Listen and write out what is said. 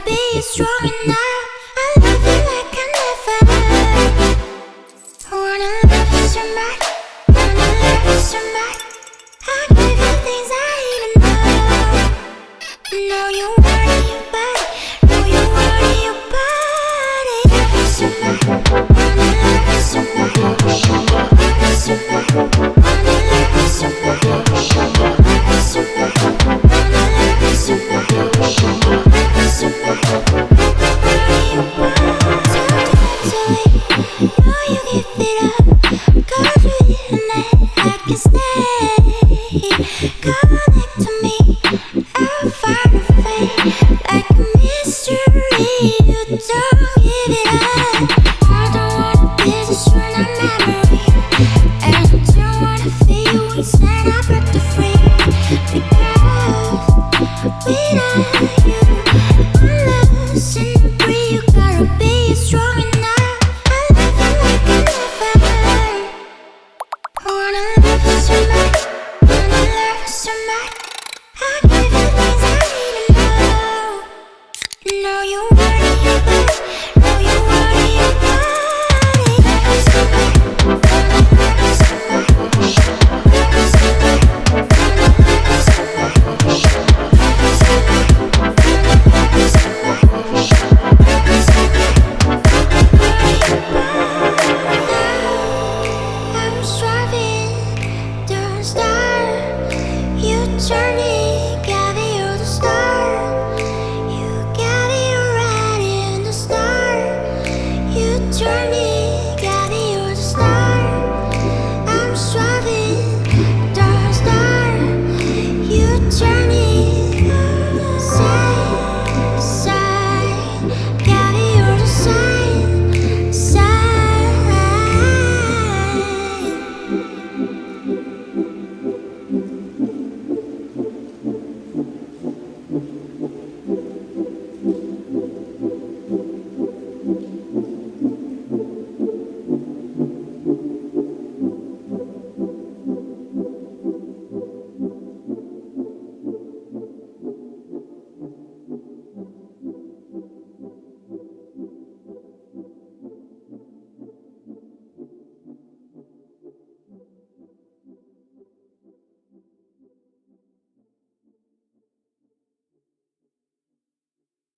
be strong enough. I love you like I never. Wanna love you so much, wanna love you so much. I'll give you things I even know. Know you want it, your body. Know you want it, your body. Love you so much, wanna love you so much. Love you so much, wanna love you so much. Love you so much, wanna love you so much. Love you so much, your body. Know you give it up, 'cause within that I can stay. Connect to me, I'll find a fate like a mystery. You don't give it up. I don't wanna business when I'm memory, and I don't wanna feel you inside. I break the free because without you, I'm lost in the breeze. You gotta be strong enough. I love you like I never. Wanna love you so much, wanna love you so much. I'll give you things I even know. Know you want it, your body.